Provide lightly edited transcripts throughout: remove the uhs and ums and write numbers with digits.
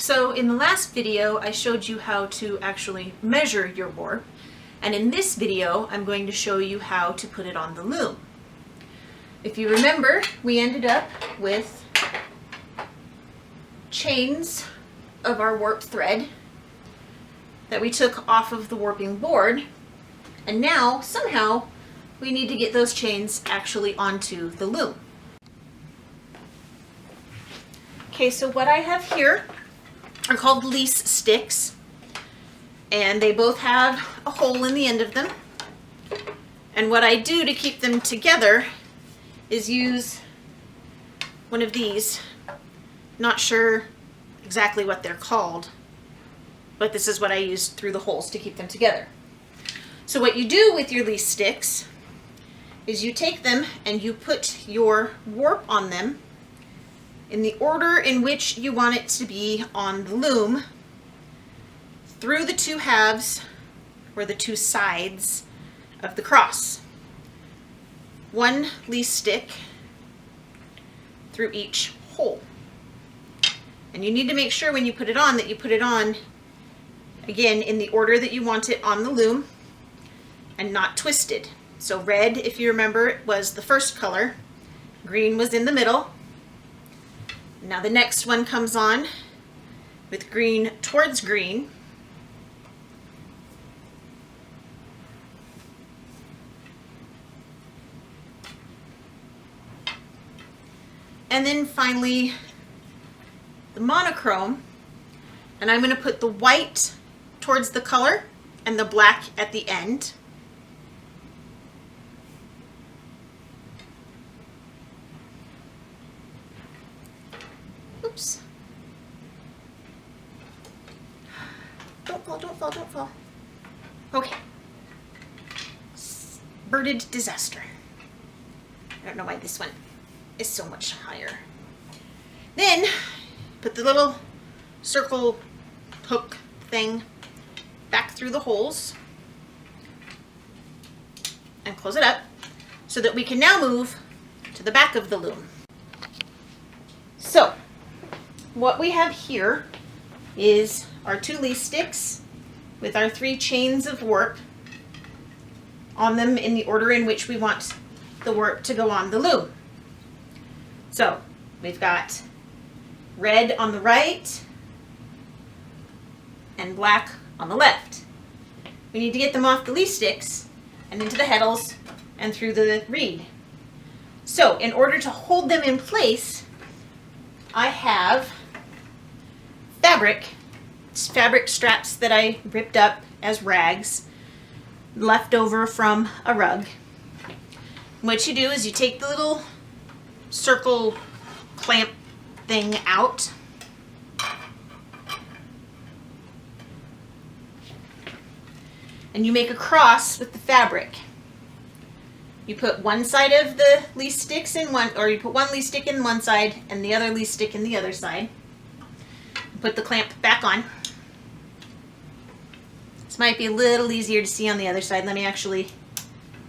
So in the last video, I showed you how to actually measure your warp, and in this video, I'm going to show you how to put it on the loom. If you remember, we ended up with chains of our warp thread that we took off of the warping board, and now somehow we need to get those chains actually onto the loom. Okay, so what I have here are called lease sticks, and they both have a hole in the end of them. And what I do to keep them together is use one of these. Not sure exactly what they're called, but this is what I use through the holes to keep them together. So what you do with your lease sticks is you take them and you put your warp on them in the order in which you want it to be on the loom, through the two halves or the two sides of the cross. One lease stick through each hole. And you need to make sure when you put it on that you put it on again in the order that you want it on the loom and not twisted. So red, if you remember, was the first color, green was in the middle. Now the next one comes on with green towards green. And then finally the monochrome, and I'm going to put the white towards the color and the black at the end. Oops. Don't fall, don't fall, don't fall. Okay. Birded disaster. I don't know why this one is so much higher. Then put the little circle hook thing back through the holes and close it up so that we can now move to the back of the loom. So what we have here is our two lease sticks with our 3 chains of warp on them in the order in which we want the warp to go on the loom. So we've got red on the right and black on the left. We need to get them off the lease sticks and into the heddles and through the reed. So in order to hold them in place, I have fabric straps that I ripped up as rags left over from a rug. What you do is you take the little circle clamp thing out, and you make a cross with the fabric. You put one side of the lease sticks in one, or you put one lease stick in one side and the other lease stick in the other side. Put the clamp back on. This might be a little easier to see on the other side. Let me actually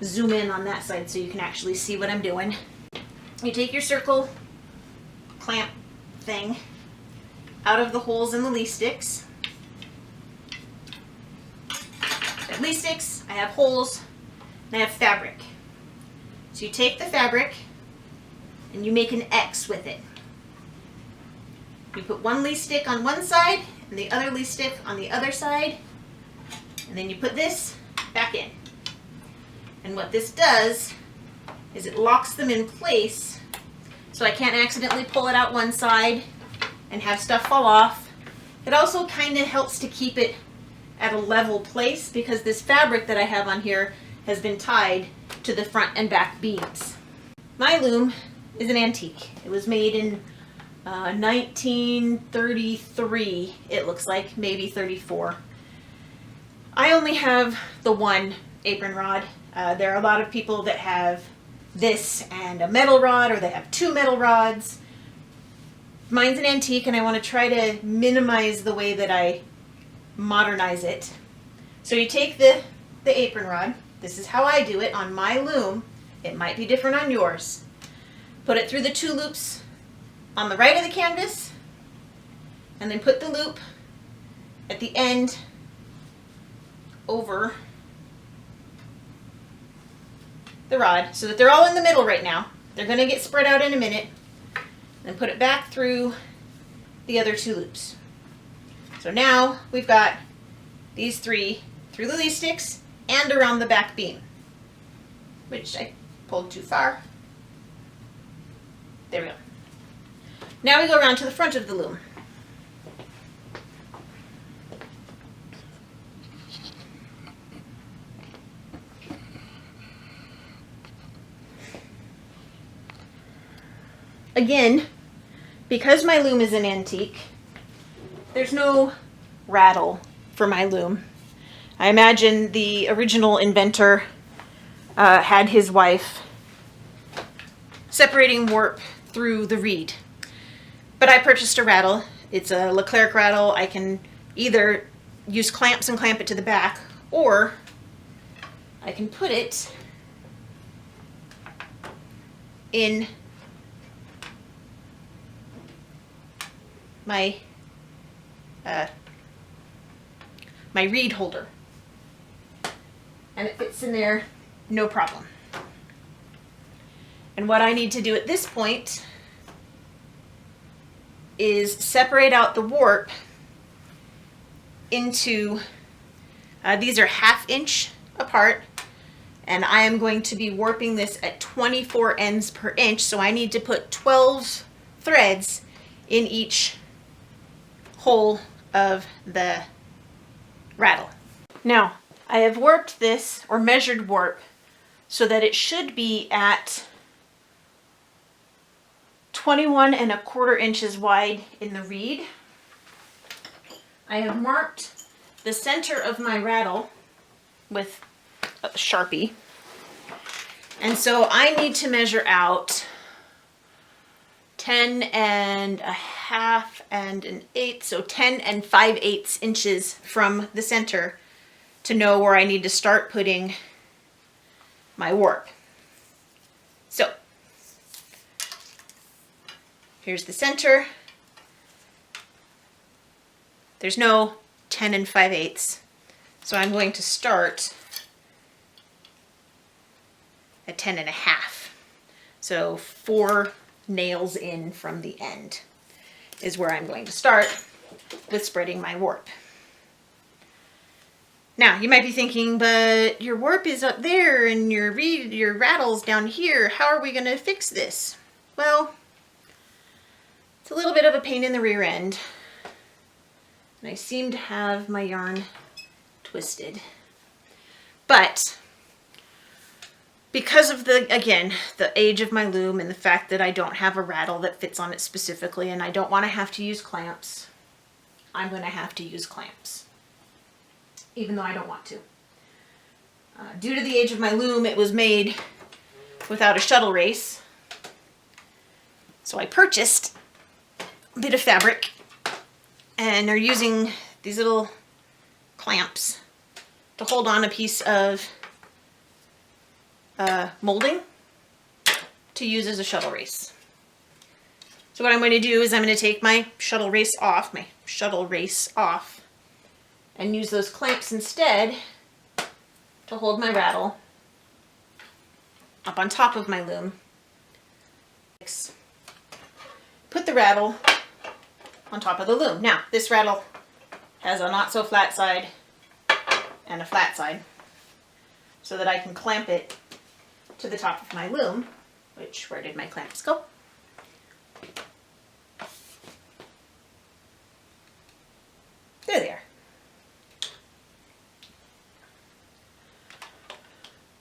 zoom in on that side so you can actually see what I'm doing. You take your circle clamp thing out of the holes in the lease sticks. I have lease sticks, I have holes, and I have fabric. So you take the fabric and you make an X with it. You put one lease stick on one side and the other lease stick on the other side, and then you put this back in. And what this does is it locks them in place so I can't accidentally pull it out one side and have stuff fall off. It also kind of helps to keep it at a level place because this fabric that I have on here has been tied to the front and back beams. My loom is an antique. It was made in 1933, it looks like, maybe 34. I only have the one apron rod. There are a lot of people that have this and a metal rod, or they have 2 metal rods. Mine's an antique and I want to try to minimize the way that I modernize it. So you take the apron rod. This is how I do it on my loom. It might be different on yours. Put it through the 2 loops on the right of the canvas and then put the loop at the end over the rod so that they're all in the middle right now. They're going to get spread out in a minute. Then put it back through the other 2 loops. So now we've got these 3 through the least sticks and around the back beam, which I pulled too far. There we go. Now we go around to the front of the loom. Again, because my loom is an antique, there's no rattle for my loom. I imagine the original inventor had his wife separating warp through the reed. But I purchased a rattle. It's a Leclerc rattle. I can either use clamps and clamp it to the back, or I can put it in my my reed holder, and it fits in there no problem. And what I need to do at this point is separate out the warp into these are 1/2 inch apart, and I am going to be warping this at 24 ends per inch, so I need to put 12 threads in each hole of the rattle. Now, I have warped this, or measured warp, so that it should be at 21 1/4 inches wide in the reed. I have marked the center of my rattle with a Sharpie, and so I need to measure out 10 1/2 and 1/8, so 10 5/8 inches from the center to know where I need to start putting my warp. So here's the center. There's no 10 5/8, so I'm going to start at 10 1/2. So 4 nails in from the end is where I'm going to start with spreading my warp. Now, you might be thinking, but your warp is up there and your rattle's down here. How are we going to fix this? Well, it's a little bit of a pain in the rear end. And I seem to have my yarn twisted. But because of the age of my loom and the fact that I don't have a rattle that fits on it specifically, and I don't want to have to use clamps, I'm going to have to use clamps, even though I don't want to. Due to the age of my loom, it was made without a shuttle race. So I purchased a bit of fabric, and they're using these little clamps to hold on a piece of molding to use as a shuttle race. So what I'm going to do is I'm going to take my shuttle race off, and use those clamps instead to hold my rattle up on top of my loom. Put the rattle on top of the loom. Now, this rattle has a not so flat side and a flat side, so that I can clamp it to the top of my loom, which, where did my clamps go? There they are.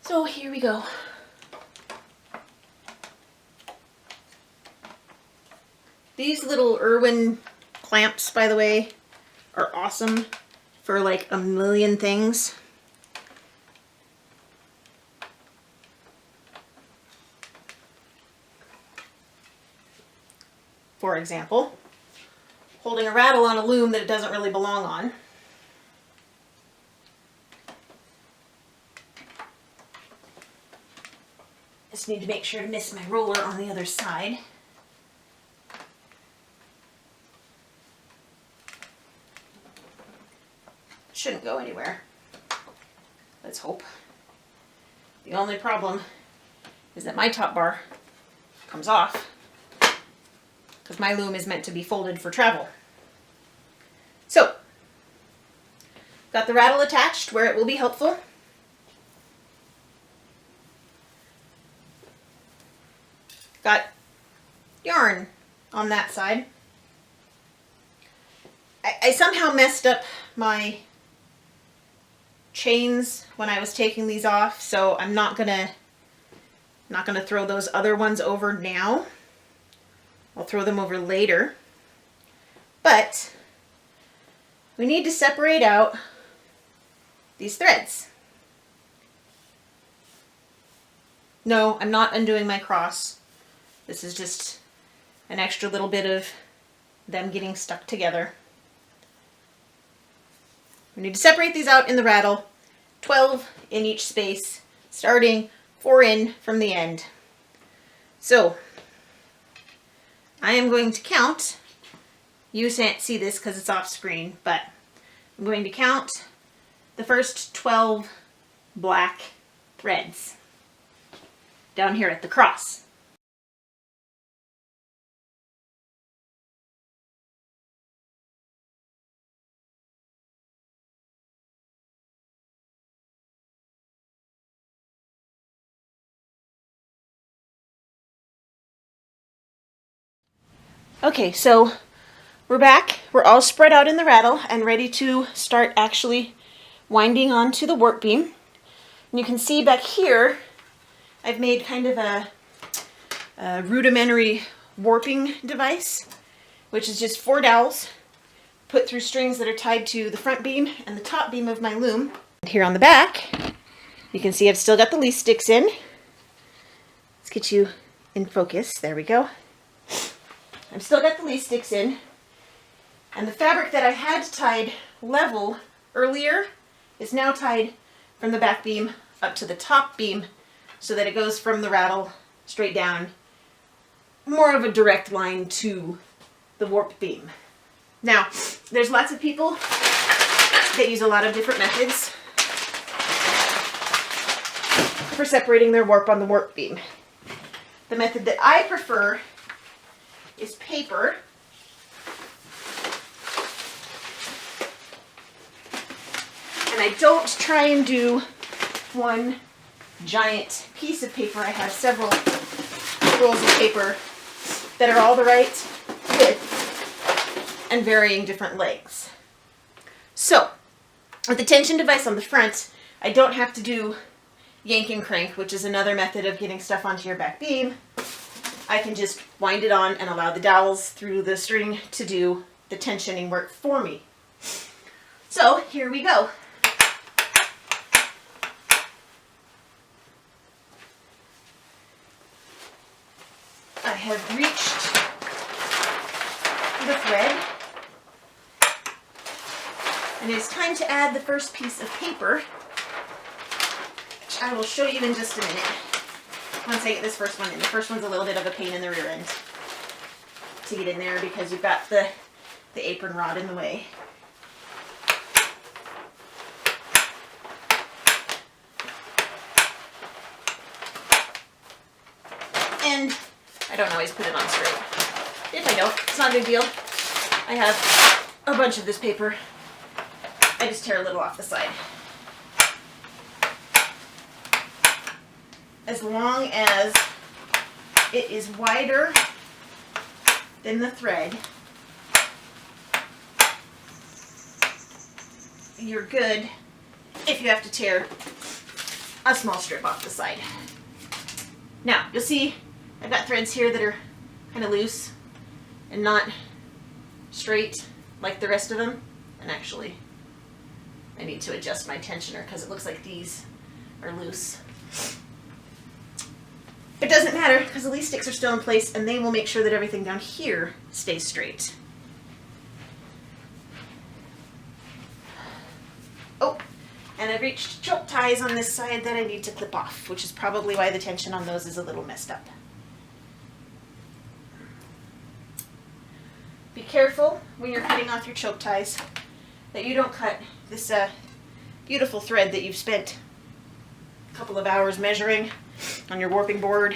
So here we go. These little Irwin clamps, by the way, are awesome for like a million things. For example, holding a rattle on a loom that it doesn't really belong on. Just need to make sure to miss my roller on the other side. Let's hope. The only problem is that my top bar comes off because my loom is meant to be folded for travel. So, got the rattle attached where it will be helpful. Got yarn on that side. I somehow messed up my chains when I was taking these off, so I'm not gonna throw those other ones over now. I'll throw them over later. But we need to separate out these threads. No, I'm not undoing my cross. This is just an extra little bit of them getting stuck together. We need to separate these out in the rattle, 12 in each space, starting 4 in from the end. So, I am going to count. You can't see this because it's off screen, but I'm going to count the first 12 black threads down here at the cross. Okay, so we're back. We're all spread out in the rattle and ready to start actually winding onto the warp beam. And you can see back here, I've made kind of a rudimentary warping device, which is just 4 dowels put through strings that are tied to the front beam and the top beam of my loom. And here on the back, you can see I've still got the leaf sticks in. Let's get you in focus. There we go. I've still got the leaf sticks in, and the fabric that I had tied level earlier is now tied from the back beam up to the top beam so that it goes from the rattle straight down, more of a direct line to the warp beam. Now, there's lots of people that use a lot of different methods for separating their warp on the warp beam. The method that I prefer is paper. And I don't try and do one giant piece of paper. I have several rolls of paper that are all the right width and varying different lengths. So, with the tension device on the front, I don't have to do yank and crank, which is another method of getting stuff onto your back beam. I can just wind it on and allow the dowels through the string to do the tensioning work for me. So here we go. I have reached the thread, and it's time to add the first piece of paper, which I will show you in just a minute. Once I get this first one in. The first one's a little bit of a pain in the rear end to get in there because you've got the apron rod in the way. And I don't always put it on straight. If I don't, it's not a big deal. I have a bunch of this paper. I just tear a little off the side. As long as it is wider than the thread, you're good if you have to tear a small strip off the side. Now, you'll see I've got threads here that are kind of loose and not straight like the rest of them. And actually, I need to adjust my tensioner because it looks like these are loose. It doesn't matter because the leaf sticks are still in place and they will make sure that everything down here stays straight. Oh, and I've reached choke ties on this side that I need to clip off, which is probably why the tension on those is a little messed up. Be careful when you're cutting off your choke ties that you don't cut this beautiful thread that you've spent a couple of hours measuring on your warping board,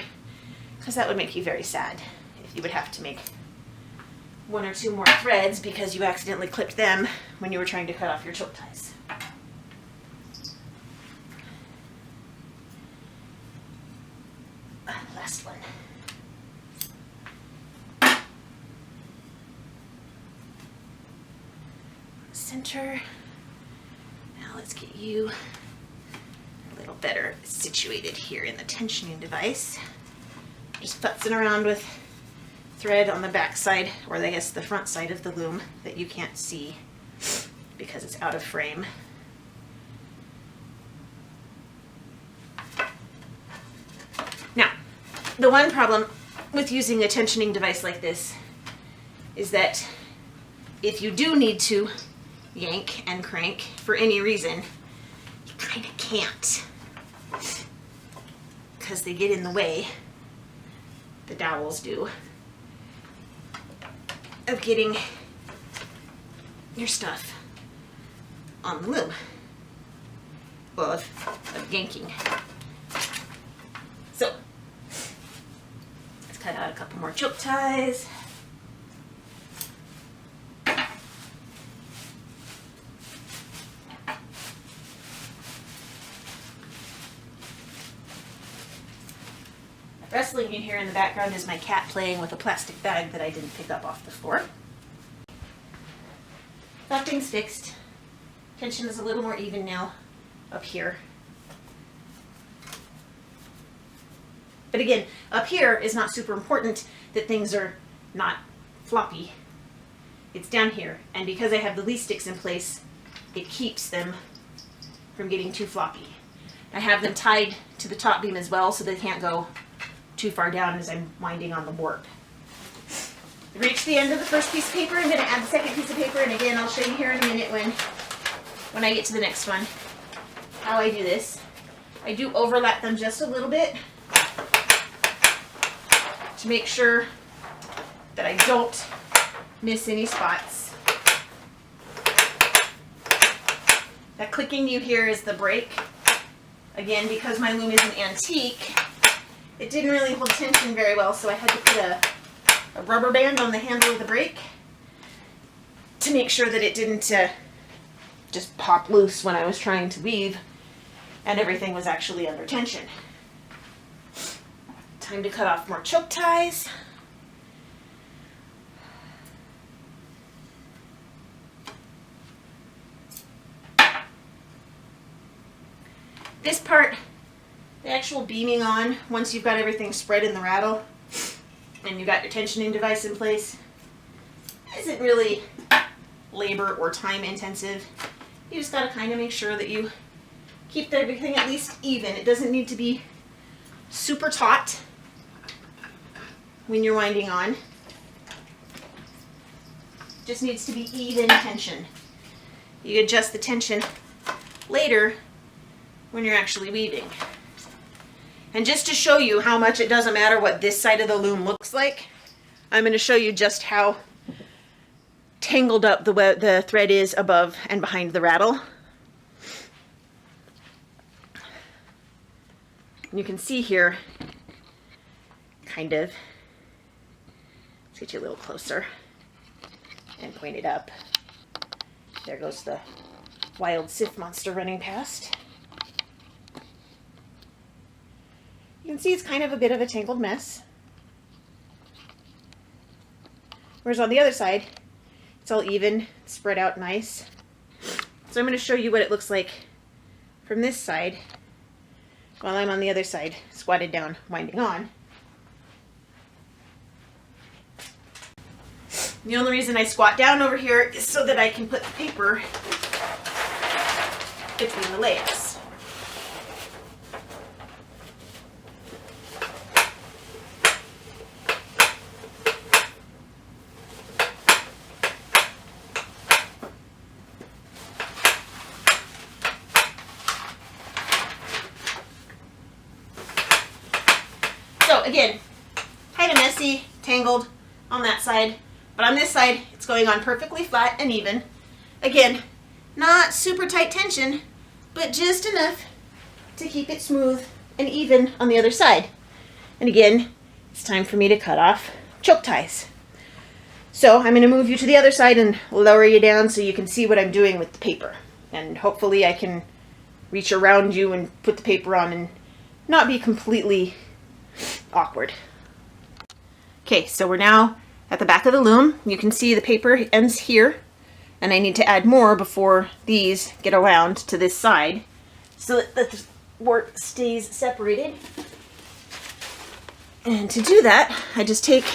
because that would make you very sad if you would have to make 1 or 2 more threads because you accidentally clipped them when you were trying to cut off your choke ties. Last one. Center. Now let's get you a little better situated here in the tensioning device. Just futzing around with thread on the back side, or I guess the front side of the loom that you can't see because it's out of frame. Now, the one problem with using a tensioning device like this is that if you do need to yank and crank for any reason, you kind of can't, because they get in the way, the dowels do, of getting your stuff on the loom. Well, of yanking. So, let's cut out a couple more choke ties. Rustling you hear in the background is my cat playing with a plastic bag that I didn't pick up off the floor. That thing's fixed. Tension is a little more even now up here. But again, up here is not super important that things are not floppy. It's down here, and because I have the leaf sticks in place, it keeps them from getting too floppy. I have them tied to the top beam as well so they can't go too far down as I'm winding on the warp. Reach the end of the first piece of paper. I'm going to add the second piece of paper, and again I'll show you here in a minute when I get to the next one how I do this. I do overlap them just a little bit to make sure that I don't miss any spots. That clicking you hear is the brake. Again, because my loom is an antique, it didn't really hold tension very well, so I had to put a rubber band on the handle of the brake to make sure that it didn't just pop loose when I was trying to weave and everything was actually under tension. Time to cut off more choke ties. This part, the actual beaming on, once you've got everything spread in the rattle and you've got your tensioning device in place, isn't really labor or time intensive. You just got to kind of make sure that you keep everything at least even. It doesn't need to be super taut when you're winding on. It just needs to be even tension. You adjust the tension later when you're actually weaving. And just to show you how much it doesn't matter what this side of the loom looks like, I'm going to show you just how tangled up the thread is above and behind the rattle. You can see here, kind of, let's get you a little closer and point it up. There goes the wild Sith monster running past. You can see it's kind of a bit of a tangled mess. Whereas on the other side, it's all even, spread out nice. So I'm going to show you what it looks like from this side while I'm on the other side, squatted down, winding on. The only reason I squat down over here is so that I can put the paper between the legs. So again, kind of messy, tangled on that side, but on this side, it's going on perfectly flat and even. Again, not super tight tension, but just enough to keep it smooth and even on the other side. And again, it's time for me to cut off choke ties. So I'm going to move you to the other side and lower you down so you can see what I'm doing with the paper. And hopefully I can reach around you and put the paper on and not be completely awkward. Okay, so we're now at the back of the loom. You can see the paper ends here, and I need to add more before these get around to this side so that the warp stays separated. And to do that, I just take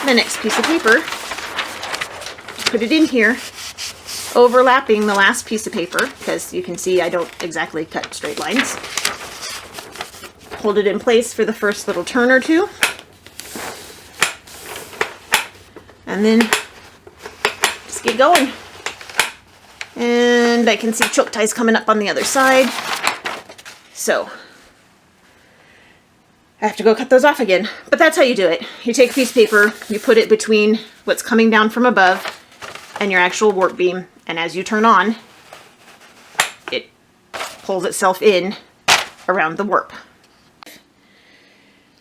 the next piece of paper, put it in here, overlapping the last piece of paper, because you can see I don't exactly cut straight lines. Hold it in place for the first little turn or two. And then just get going. And I can see choke ties coming up on the other side. So I have to go cut those off again. But that's how you do it. You take a piece of paper, you put it between what's coming down from above and your actual warp beam. And as you turn on, it pulls itself in around the warp.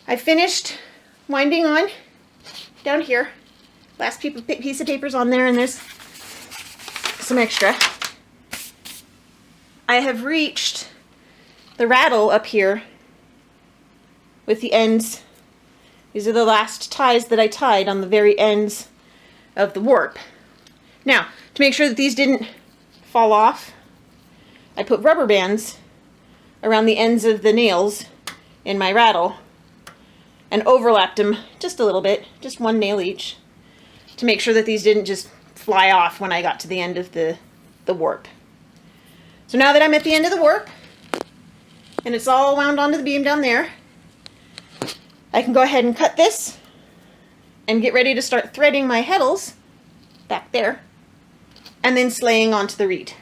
I finished winding on down here. Last piece of paper's on there, and there's some extra. I have reached the rattle up here with the ends. These are the last ties that I tied on the very ends of the warp. Now, to make sure that these didn't fall off, I put rubber bands around the ends of the nails in my rattle and overlapped them just a little bit, just one nail each, to make sure that these didn't just fly off when I got to the end of the warp. So now that I'm at the end of the warp, and it's all wound onto the beam down there, I can go ahead and cut this and get ready to start threading my heddles back there, and then slaying onto the reed.